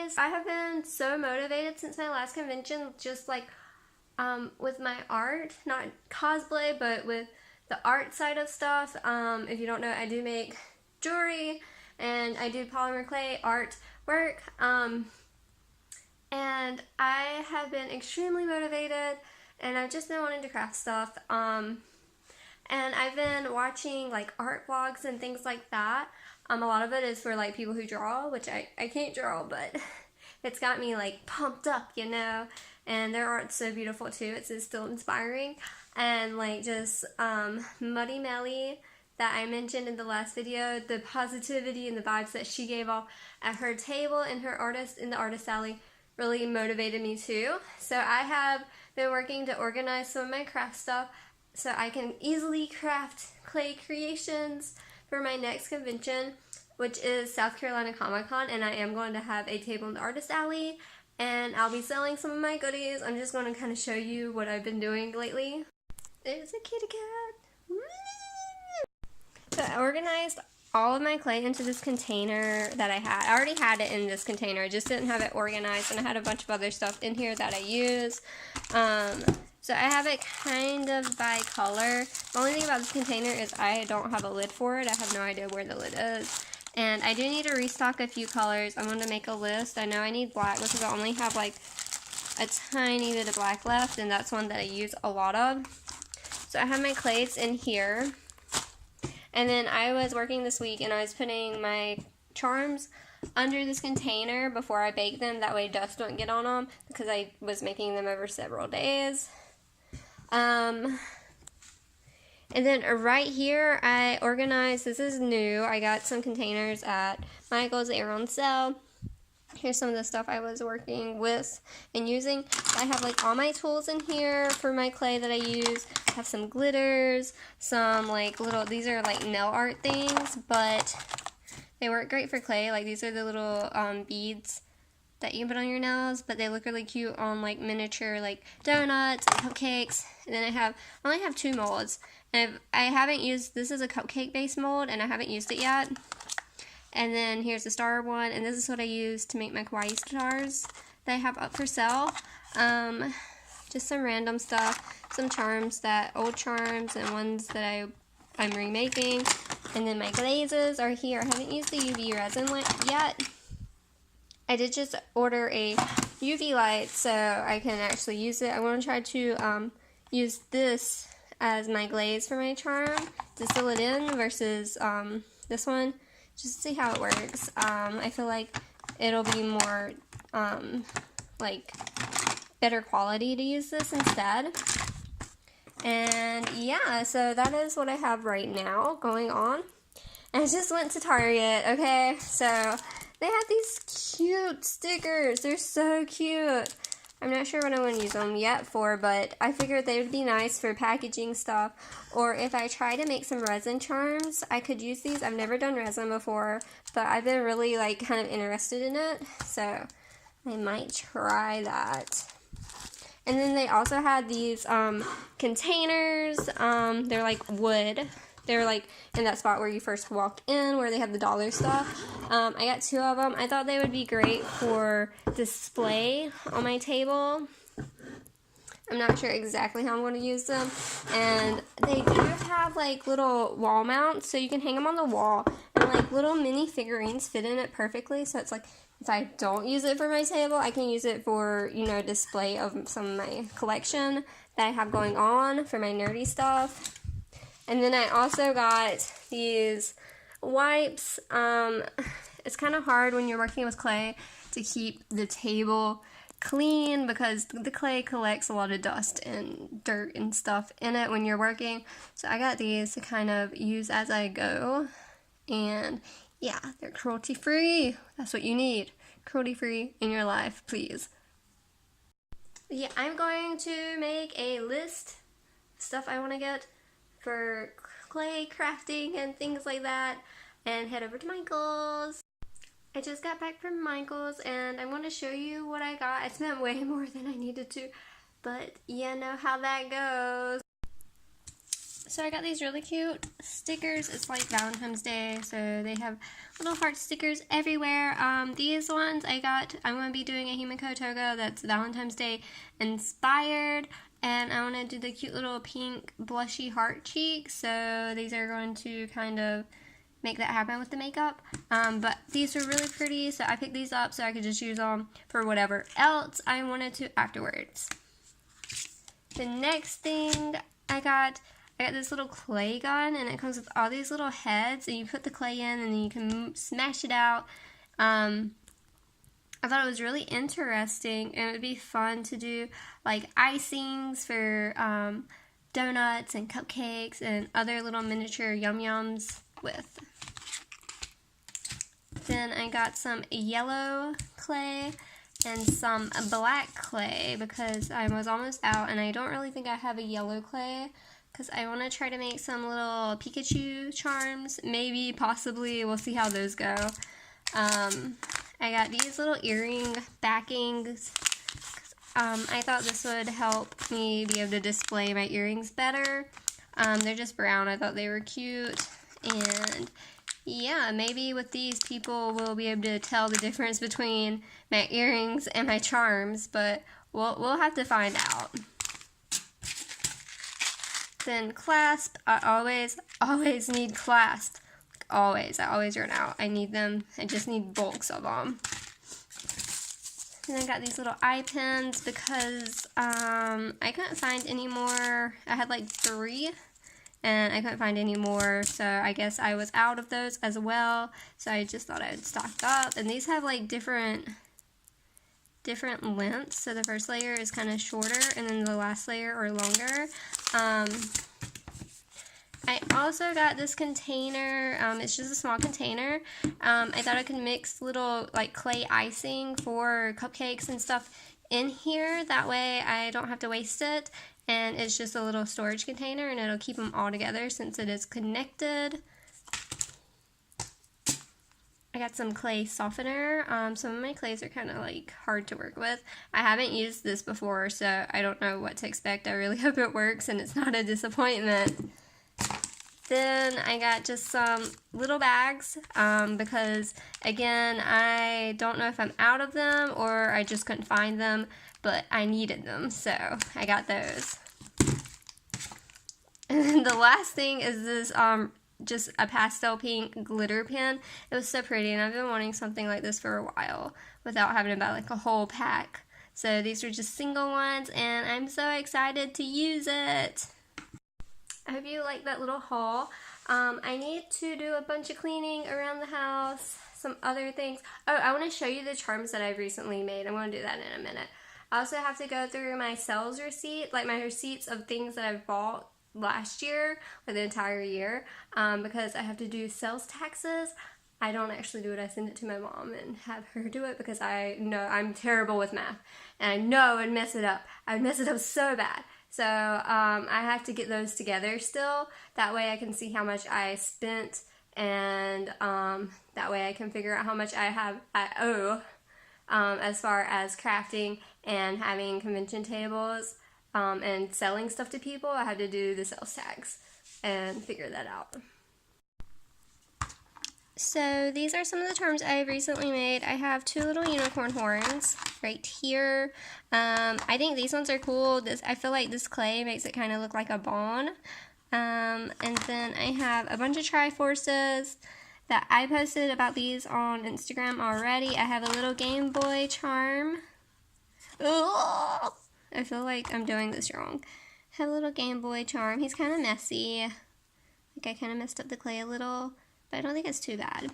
guys, I have been so motivated since my last convention, just like with my art, not cosplay, but with the art side of stuff. If you don't know, I do make jewelry and I do polymer clay art work, and I have been extremely motivated, and I've just been wanting to craft stuff, and I've been watching like art vlogs and things like that. A lot of it is for like people who draw, which I can't draw, but it's got me like pumped up, you know, and their art's so beautiful too. It's still inspiring. And like just Muddy Melly that I mentioned in the last video, the positivity and the vibes that she gave off at her table and her artist in the artist alley really motivated me too. So I have been working to organize some of my craft stuff so I can easily craft clay creations for my next convention, which is South Carolina Comic-Con, and I am going to have a table in the artist alley, and I'll be selling some of my goodies. I'm just going to kind of show you what I've been doing lately. There's a kitty cat. So I organized all of my clay into this container that I had. I already had it in this container, I just didn't have it organized, and I had a bunch of other stuff in here that I use. So I have it kind of by color. The only thing about this container is I don't have a lid for it. I have no idea where the lid is. And I do need to restock a few colors. I'm going to make a list. I know I need black because I only have like a tiny bit of black left, and that's one that I use a lot of. So I have my clays in here. And then I was working this week and I was putting my charms under this container before I bake them. That way dust don't get on them because I was making them over several days. And then right here I organized, this is new, I got some containers at Michael's, they were on sale. Here's some of the stuff I was working with and using. I have like all my tools in here for my clay that I use. I have some glitters, some like little, these are like nail art things, but they work great for clay. Like these are the little beads that you can put on your nails, but they look really cute on like miniature like donuts and cupcakes. And then I only have 2 molds, and I haven't used, this is a cupcake based mold and I haven't used it yet. And then here's the star one, and this is what I use to make my kawaii stars that I have up for sale. Just some random stuff, some charms, old charms and ones that I'm remaking. And then my glazes are here. I haven't used the UV resin yet. I did just order a UV light so I can actually use it. I want to try to use this as my glaze for my charm, to seal it in versus this one, just to see how it works. I feel like it'll be more like better quality to use this instead. And yeah, so that is what I have right now going on. And I just went to Target, okay? So they have these cute stickers. They're so cute. I'm not sure what I'm going to use them yet for, but I figured they would be nice for packaging stuff. Or if I try to make some resin charms, I could use these. I've never done resin before, but I've been really like kind of interested in it. So I might try that. And then they also had these containers. They're like wood. They're like in that spot where you first walk in, where they have the dollar stuff. I got 2 of them. I thought they would be great for display on my table. I'm not sure exactly how I'm going to use them. And they do have like little wall mounts, so you can hang them on the wall. And like little mini figurines fit in it perfectly. So it's like, if I don't use it for my table, I can use it for, you know, display of some of my collection that I have going on for my nerdy stuff. And then I also got these wipes. It's kind of hard when you're working with clay to keep the table clean because the clay collects a lot of dust and dirt and stuff in it when you're working. So I got these to kind of use as I go. And yeah, they're cruelty free. That's what you need. Cruelty free in your life, please. Yeah, I'm going to make a list of stuff I want to get for clay crafting and things like that, and head over to Michael's. I just got back from Michael's and I'm going to show you what I got. I spent way more than I needed to, but you know how that goes. So I got these really cute stickers. It's like Valentine's Day, so they have little heart stickers everywhere. These ones I'm going to be doing a Himiko Toga that's Valentine's Day inspired, and I want to do the cute little pink blushy heart cheeks, so these are going to kind of make that happen with the makeup. But these are really pretty, so I picked these up so I could just use them for whatever else I wanted to afterwards. The next thing I got this little clay gun, and it comes with all these little heads, and you put the clay in and then you can smash it out. I thought it was really interesting, and it would be fun to do like icings for donuts and cupcakes and other little miniature yum-yums with. Then I got some yellow clay and some black clay because I was almost out, and I don't really think I have a yellow clay because I want to try to make some little Pikachu charms. Maybe, possibly, we'll see how those go. I got these little earring backings. I thought this would help me be able to display my earrings better. They're just brown. I thought they were cute. And yeah, maybe with these people will be able to tell the difference between my earrings and my charms, but we'll have to find out. Then clasp. I always need clasp. Always. I always run out. I need them. I just need bulks of them. And I got these little eye pins because I couldn't find any more. I had like 3 and I couldn't find any more, so I guess I was out of those as well. So I just thought I'd stock up. And these have like different lengths. So the first layer is kind of shorter, and then the last layer are longer. I also got this container. It's just a small container. I thought I could mix little like clay icing for cupcakes and stuff in here. That way I don't have to waste it. And it's just a little storage container, and it'll keep them all together since it is connected. I got some clay softener. Some of my clays are kind of like hard to work with. I haven't used this before, so I don't know what to expect. I really hope it works and it's not a disappointment. Then I got just some little bags because, again, I don't know if I'm out of them or I just couldn't find them, but I needed them, so I got those. And then the last thing is this just a pastel pink glitter pen. It was so pretty, and I've been wanting something like this for a while without having to buy like a whole pack. So these are just single ones, and I'm so excited to use it. I hope you like that little haul. I need to do a bunch of cleaning around the house, some other things. Oh, I want to show you the charms that I've recently made. I'm going to do that in a minute. I also have to go through my sales receipt, like my receipts of things that I've bought last year, or the entire year, because I have to do sales taxes. I don't actually do it. I send it to my mom and have her do it because I know I'm terrible with math, and I know I'd mess it up. I'd mess it up so bad. So I have to get those together still. That way I can see how much I spent, and that way I can figure out how much I owe as far as crafting and having convention tables and selling stuff to people. I had to do the sales tax and figure that out. So these are some of the charms I recently made. I have 2 little unicorn horns right here. I think these ones are cool. I feel like this clay makes it kind of look like a bone. And then I have a bunch of Triforces that I posted about these on Instagram already. I have a little Game Boy charm. Ugh! I feel like I'm doing this wrong. I have a little Game Boy charm. He's kind of messy. Like I kind of messed up the clay a little, but I don't think it's too bad.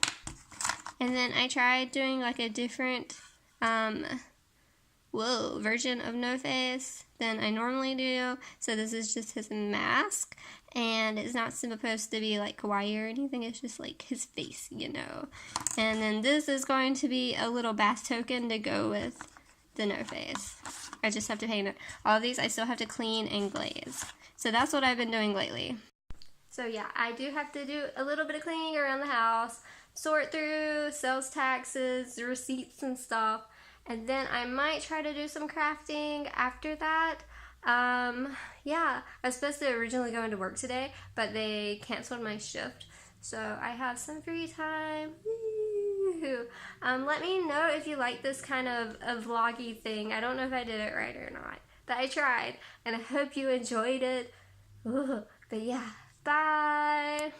And then I tried doing like a different version of No Face than I normally do. So this is just his mask, and it's not supposed to be like kawaii or anything. It's just like his face, you know. And then this is going to be a little bath token to go with the No Face. I just have to paint it. All of these I still have to clean and glaze. So that's what I've been doing lately. So yeah, I do have to do a little bit of cleaning around the house, sort through sales taxes, receipts and stuff, and then I might try to do some crafting after that. Yeah, I was supposed to originally go into work today, but they canceled my shift, so I have some free time. Woo! Let me know if you like this kind of a vloggy thing. I don't know if I did it right or not, but I tried, and I hope you enjoyed it. But yeah, bye!